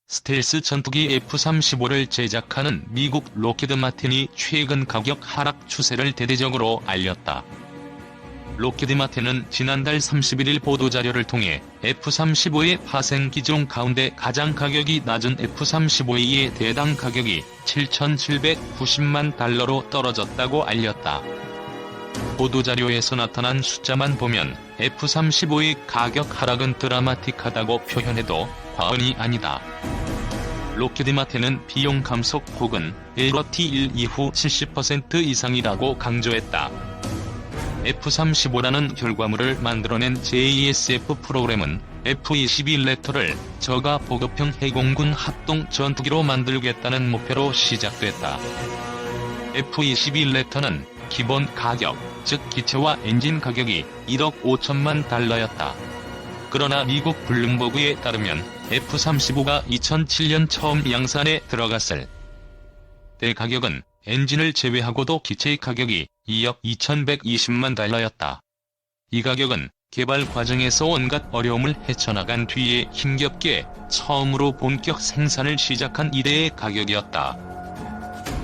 스텔스 전투기 F-35를 제작하는 미국 록히드 마틴이 최근 가격 하락 추세를 대대적으로 알렸다. 록히드 마틴은 지난달 31일 보도자료를 통해 F-35의 파생 기종 가운데 가장 가격이 낮은 F-35A의 대당 가격이 7,790만 달러로 떨어졌다고 알렸다. 보도자료에서 나타난 숫자만 보면 F-35의 가격 하락은 드라마틱하다고 표현해도 과언이 아니다. 록히드 마틴은 비용 감속 혹은 LRT1 이후 70% 이상이라고 강조했다. F-35라는 결과물을 만들어낸 JSF 프로그램은 F-22 랩터를 저가 보급형 해공군 합동 전투기로 만들겠다는 목표로 시작됐다. F-22 랩터는 기본 가격, 즉 기체와 엔진 가격이 1억 5천만 달러였다. 그러나 미국 블룸버그에 따르면 F-35가 2007년 처음 양산에 들어갔을 때 가격은 엔진을 제외하고도 기체의 가격이 2억 2120만 달러였다. 이 가격은 개발 과정에서 온갖 어려움을 헤쳐나간 뒤에 힘겹게 처음으로 본격 생산을 시작한 이래의 가격이었다.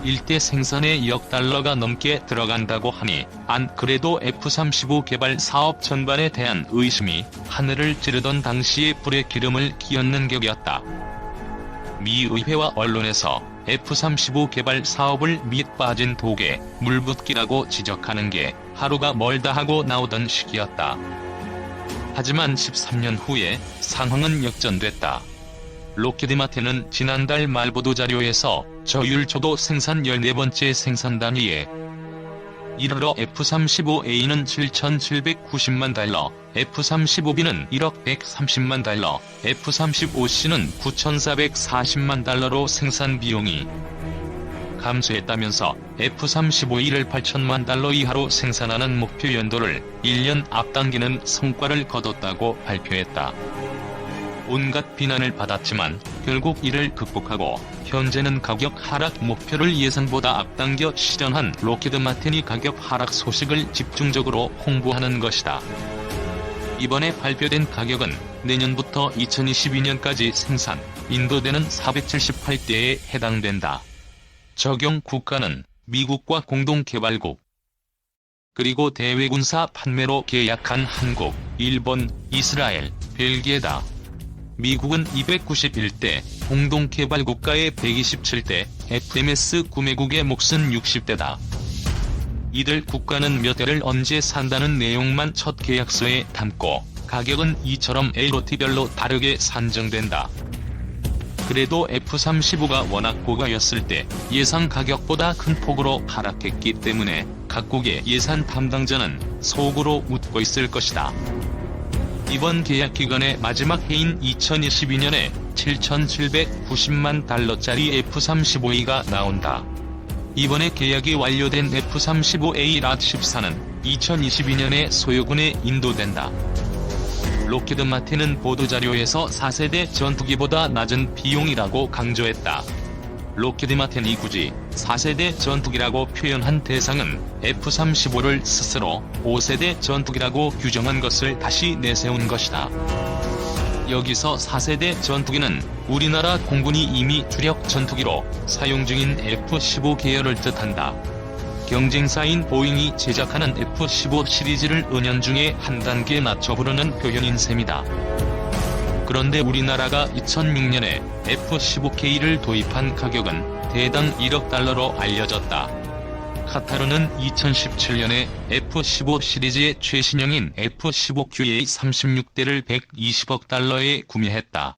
일대 생산에 2억 달러가 넘게 들어간다고 하니 안 그래도 F-35 개발 사업 전반에 대한 의심이 하늘을 찌르던 당시에 불에 기름을 끼얹는 격이었다. 미 의회와 언론에서 F-35 개발 사업을 밑 빠진 독에 물붓기라고 지적하는 게 하루가 멀다 하고 나오던 시기였다. 하지만 13년 후에 상황은 역전됐다. 록히드 마틴은 지난달 말 보도자료에서 저율초도 생산 14번째 생산 단위에 이르러 F-35A는 7,790만 달러, F-35B는 1억 130만 달러, F-35C는 9,440만 달러로 생산 비용이 감소했다면서 F-35E를 8천만 달러 이하로 생산하는 목표 연도를 1년 앞당기는 성과를 거뒀다고 발표했다. 온갖 비난을 받았지만 결국 이를 극복하고 현재는 가격 하락 목표를 예상보다 앞당겨 실현한 록히드 마틴이 가격 하락 소식을 집중적으로 홍보하는 것이다. 이번에 발표된 가격은 내년부터 2022년까지 생산, 인도되는 478대에 해당된다. 적용 국가는 미국과 공동개발국, 그리고 대외군사 판매로 계약한 한국, 일본, 이스라엘, 벨기에다. 미국은 291대, 공동개발국가의 127대, FMS 구매국의 몫은 60대다. 이들 국가는 몇 대를 언제 산다는 내용만 첫 계약서에 담고 가격은 이처럼 LOT별로 다르게 산정된다. 그래도 F-35가 워낙 고가였을 때 예상 가격보다 큰 폭으로 하락했기 때문에 각국의 예산 담당자는 속으로 웃고 있을 것이다. 이번 계약 기간의 마지막 해인 2022년에 7,790만 달러짜리 F-35A가 나온다. 이번에 계약이 완료된 F-35A 랏14는 2022년에 소요군에 인도된다. 록히드 마틴은 보도자료에서 4세대 전투기보다 낮은 비용이라고 강조했다. 록히드 마틴이 굳이 4세대 전투기라고 표현한 대상은 F-35를 스스로 5세대 전투기라고 규정한 것을 다시 내세운 것이다. 여기서 4세대 전투기는 우리나라 공군이 이미 주력 전투기로 사용 중인 F-15 계열을 뜻한다. 경쟁사인 보잉이 제작하는 F-15 시리즈를 은연중에 한 단계 낮춰 부르는 표현인 셈이다. 그런데 우리나라가 2006년에 F-15K를 도입한 가격은 대당 1억 달러로 알려졌다. 카타르는 2017년에 F-15 시리즈의 최신형인 F-15QA 36대를 120억 달러에 구매했다.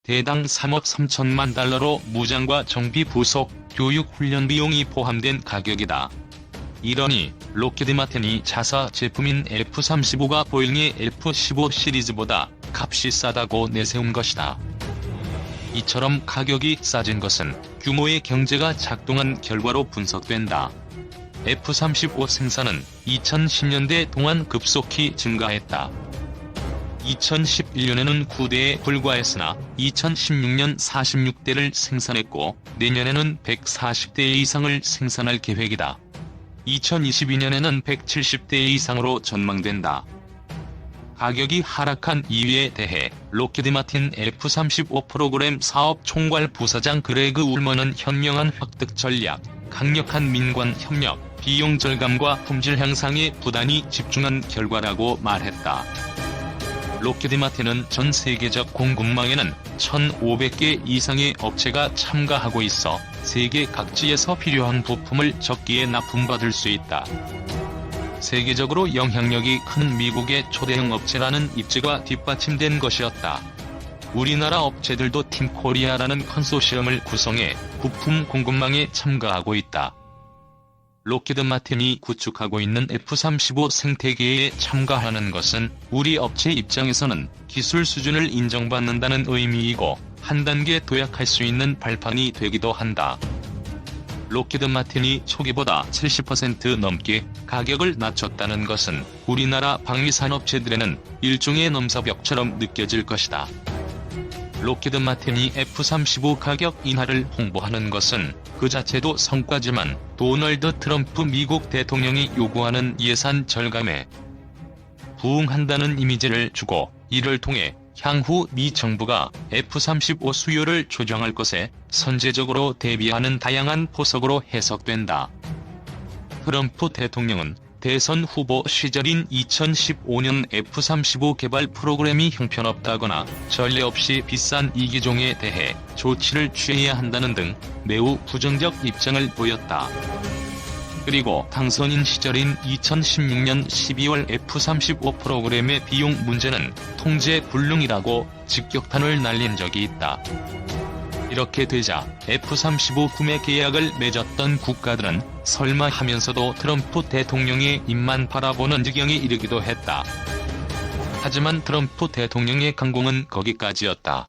대당 3억 3천만 달러로 무장과 정비 부속, 교육 훈련 비용이 포함된 가격이다. 이러니 록히드 마틴이 자사 제품인 F-35가 보잉의 F-15 시리즈보다 값이 싸다고 내세운 것이다. 이처럼 가격이 싸진 것은 규모의 경제가 작동한 결과로 분석된다. F-35 생산은 2010년대 동안 급속히 증가했다. 2011년에는 9대에 불과했으나 2016년 46대를 생산했고 내년에는 140대 이상을 생산할 계획이다. 2022년에는 170대 이상으로 전망된다. 가격이 하락한 이유에 대해 록히드 마틴 F-35 프로그램 사업 총괄 부사장 그레그 울먼은 현명한 획득 전략, 강력한 민관 협력, 비용 절감과 품질 향상에 부단히 집중한 결과라고 말했다. 록히드 마틴은 전 세계적 공급망에는 1,500개 이상의 업체가 참가하고 있어 세계 각지에서 필요한 부품을 적기에 납품받을 수 있다. 세계적으로 영향력이 큰 미국의 초대형 업체라는 입지가 뒷받침된 것이었다. 우리나라 업체들도 팀코리아라는 컨소시엄을 구성해 부품 공급망에 참가하고 있다. 록히드 마틴이 구축하고 있는 F-35 생태계에 참가하는 것은 우리 업체 입장에서는 기술 수준을 인정받는다는 의미이고 한 단계 도약할 수 있는 발판이 되기도 한다. 록히드 마틴이 초기보다 70% 넘게 가격을 낮췄다는 것은 우리나라 방위산업체들에는 일종의 넘사벽처럼 느껴질 것이다. 록히드 마틴이 F-35 가격 인하를 홍보하는 것은 그 자체도 성과지만 도널드 트럼프 미국 대통령이 요구하는 예산 절감에 부응한다는 이미지를 주고 이를 통해 향후 미 정부가 F-35 수요를 조정할 것에 선제적으로 대비하는 다양한 포석으로 해석된다. 트럼프 대통령은 대선 후보 시절인 2015년 F-35 개발 프로그램이 형편없다거나 전례 없이 비싼 이 기종에 대해 조치를 취해야 한다는 등 매우 부정적 입장을 보였다. 그리고 당선인 시절인 2016년 12월 F-35 프로그램의 비용 문제는 통제 불능이라고 직격탄을 날린 적이 있다. 이렇게 되자 F-35 구매 계약을 맺었던 국가들은 설마 하면서도 트럼프 대통령의 입만 바라보는 지경에 이르기도 했다. 하지만 트럼프 대통령의 강공은 거기까지였다.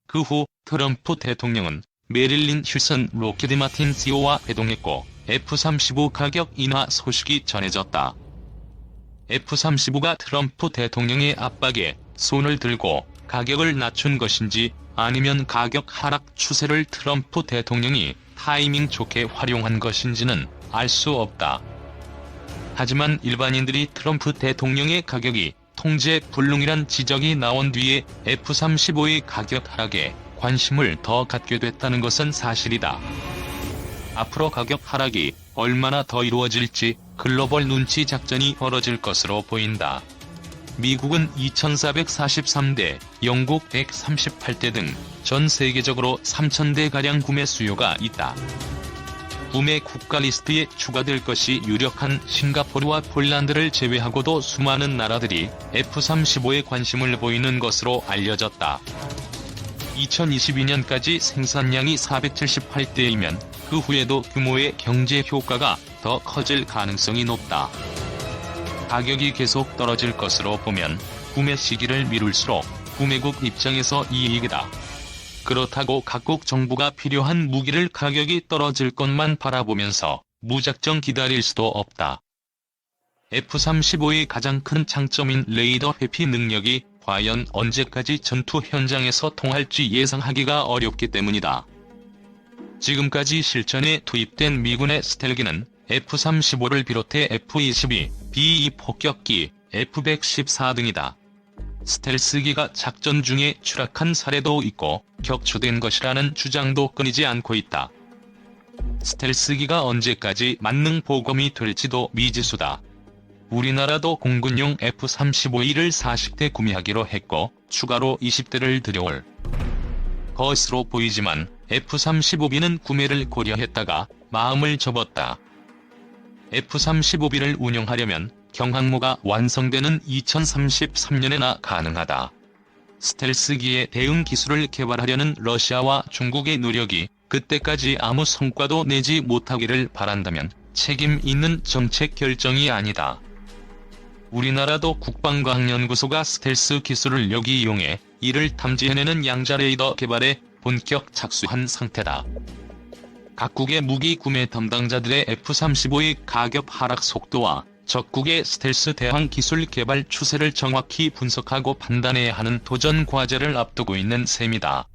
그 후 트럼프 대통령은 메릴린 힐슨 록히드 마틴 CEO와 회동했고 F-35 가격 인하 소식이 전해졌다. F-35가 트럼프 대통령의 압박에 손을 들고 가격을 낮춘 것인지 아니면 가격 하락 추세를 트럼프 대통령이 타이밍 좋게 활용한 것인지는 알 수 없다. 하지만 일반인들이 트럼프 대통령의 가격이 통제 불능이란 지적이 나온 뒤에 F-35의 가격 하락에 관심을 더 갖게 됐다는 것은 사실이다. 앞으로 가격 하락이 얼마나 더 이루어질지 글로벌 눈치 작전이 벌어질 것으로 보인다. 미국은 2,443대, 영국 138대 등 전 세계적으로 3,000대가량 구매 수요가 있다. 구매 국가 리스트에 추가될 것이 유력한 싱가포르와 폴란드를 제외하고도 수많은 나라들이 F-35에 관심을 보이는 것으로 알려졌다. 2022년까지 생산량이 478대이면 그 후에도 규모의 경제 효과가 더 커질 가능성이 높다. 가격이 계속 떨어질 것으로 보면 구매 시기를 미룰수록 구매국 입장에서 이익이다. 그렇다고 각국 정부가 필요한 무기를 가격이 떨어질 것만 바라보면서 무작정 기다릴 수도 없다. F-35의 가장 큰 장점인 레이더 회피 능력이 과연 언제까지 전투 현장에서 통할지 예상하기가 어렵기 때문이다. 지금까지 실전에 투입된 미군의 스텔기는 F-35를 비롯해 F-22, B-2 폭격기, F-114 등이다. 스텔스기가 작전 중에 추락한 사례도 있고 격추된 것이라는 주장도 끊이지 않고 있다. 스텔스기가 언제까지 만능 보검이 될지도 미지수다. 우리나라도 공군용 F-35E를 40대 구매하기로 했고 추가로 20대를 들여올 것으로 보이지만 F-35B는 구매를 고려했다가 마음을 접었다. F-35B를 운용하려면 경항모가 완성되는 2033년에나 가능하다. 스텔스기의 대응 기술을 개발하려는 러시아와 중국의 노력이 그때까지 아무 성과도 내지 못하기를 바란다면 책임 있는 정책 결정이 아니다. 우리나라도 국방과학연구소가 스텔스 기술을 여기 이용해 이를 탐지해내는 양자 레이더 개발에 본격 착수한 상태다. 각국의 무기 구매 담당자들의 F-35의 가격 하락 속도와 적국의 스텔스 대항 기술 개발 추세를 정확히 분석하고 판단해야 하는 도전 과제를 앞두고 있는 셈이다.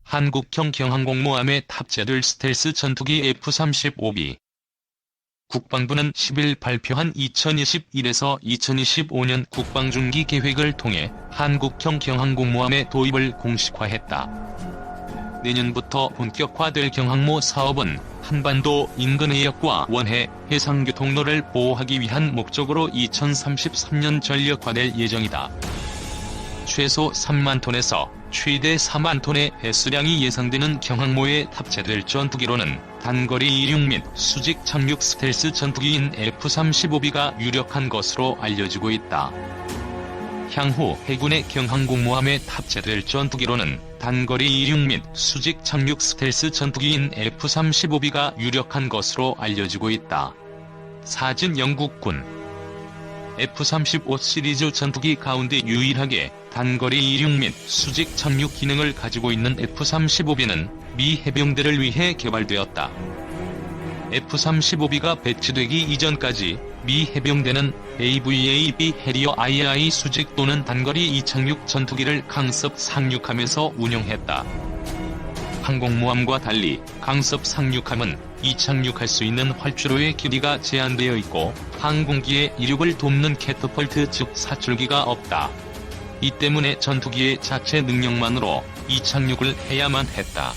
한국형 경항공모함에 탑재될 스텔스 전투기 F-35B 국방부는 10일 발표한 2021에서 2025년 국방중기 계획을 통해 한국형 경항공모함의 도입을 공식화했다. 내년부터 본격화될 경항모 사업은 한반도 인근 해역과 원해, 해상교통로를 보호하기 위한 목적으로 2033년 전력화될 예정이다. 최소 3만 톤에서 최대 4만 톤의 배수량이 예상되는 경항모에 탑재될 전투기로는 단거리 이륙 및 수직 착륙 스텔스 전투기인 F-35B가 유력한 것으로 알려지고 있다. 향후 해군의 경항공모함에 탑재될 전투기로는 단거리 이륙 및 수직 착륙 스텔스 전투기인 F-35B가 유력한 것으로 알려지고 있다. 사진 영국군 F-35 시리즈 전투기 가운데 유일하게 단거리 이륙 및 수직 착륙 기능을 가지고 있는 F-35B는 미 해병대를 위해 개발되었다. F-35B가 배치되기 이전까지 미 해병대는 AVAB 해리어 II 수직 또는 단거리 이착륙 전투기를 강습 상륙함에서 운용했다. 항공모함과 달리 강습 상륙함은 이착륙할 수 있는 활주로의 길이가 제한되어 있고 항공기의 이륙을 돕는 캐터펄트 즉 사출기가 없다. 이 때문에 전투기의 자체 능력만으로 이착륙을 해야만 했다.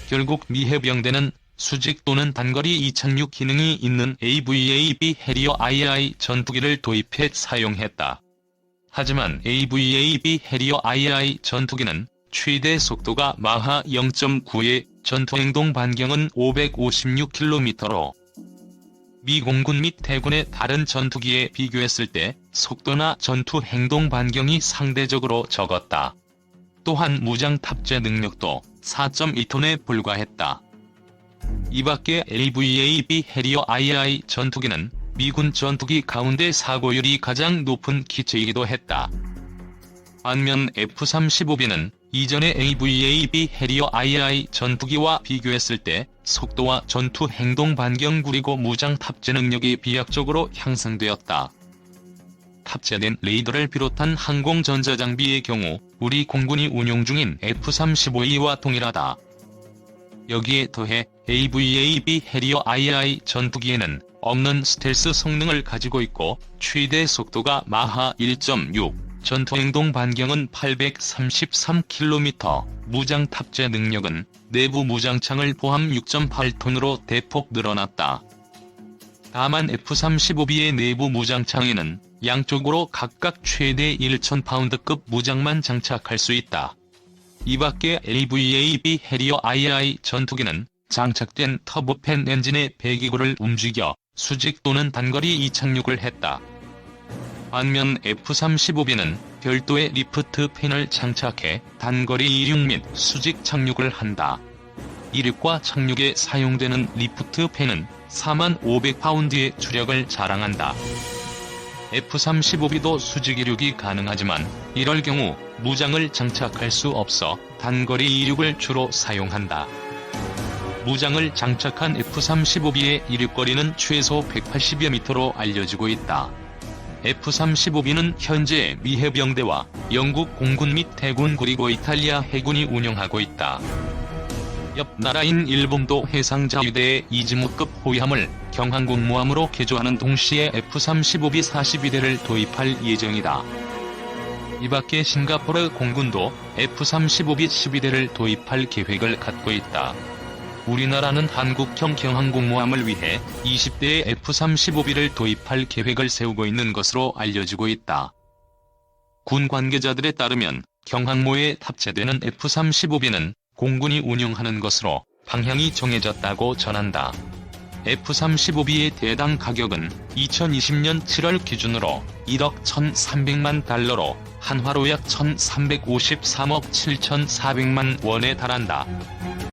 결국 미 해병대는 수직 또는 단거리 이착륙 기능이 있는 AVAB 해리어 II 전투기를 도입해 사용했다. 하지만 AVAB 해리어 II 전투기는 최대 속도가 마하 0.9에 전투행동 반경은 556km로 미 공군 및 해군의 다른 전투기에 비교했을 때 속도나 전투 행동 반경이 상대적으로 적었다. 또한 무장 탑재 능력도 4.1톤에 불과했다. 이밖에 AVAB 해리어 II 전투기는 미군 전투기 가운데 사고율이 가장 높은 기체이기도 했다. 반면 F-35B는 이전의 AVAB 해리어 II 전투기와 비교했을 때 속도와 전투 행동 반경 그리고 무장 탑재 능력이 비약적으로 향상되었다. 탑재된 레이더를 비롯한 항공 전자장비의 경우 우리 공군이 운용 중인 F-35E와 동일하다. 여기에 더해 AVAB 해리어 II 전투기에는 없는 스텔스 성능을 가지고 있고 최대 속도가 마하 1.6, 전투행동 반경은 833km, 무장 탑재 능력은 내부 무장창을 포함 6.8톤으로 대폭 늘어났다. 다만 F-35B의 내부 무장창에는 양쪽으로 각각 최대 1000파운드급 무장만 장착할 수 있다. 이밖에 AVAB 해리어 II 전투기는 장착된 터보팬 엔진의 배기구를 움직여 수직 또는 단거리 이착륙을 했다. 반면 F-35B는 별도의 리프트 팬을 장착해 단거리 이륙 및 수직 착륙을 한다. 이륙과 착륙에 사용되는 리프트 팬은 4500파운드의 추력을 자랑한다. F-35B도 수직 이륙이 가능하지만 이럴 경우 무장을 장착할 수 없어 단거리 이륙을 주로 사용한다. 무장을 장착한 F-35B의 이륙거리는 최소 180여 미터로 알려지고 있다. F-35B는 현재 미 해병대와 영국 공군 및 해군 그리고 이탈리아 해군이 운영하고 있다. 옆 나라인 일본도 해상자위대의 이즈모급 호위함을 경항공모함으로 개조하는 동시에 F-35B 42대를 도입할 예정이다. 이밖에 싱가포르 공군도 F-35B 12대를 도입할 계획을 갖고 있다. 우리나라는 한국형 경항공모함을 위해 20대의 F-35B를 도입할 계획을 세우고 있는 것으로 알려지고 있다. 군 관계자들에 따르면 경항모에 탑재되는 F-35B는 공군이 운용하는 것으로 방향이 정해졌다고 전한다. F-35B의 대당 가격은 2020년 7월 기준으로 1억 1,300만 달러로 한화로 약 1,353억 7,400만 원에 달한다.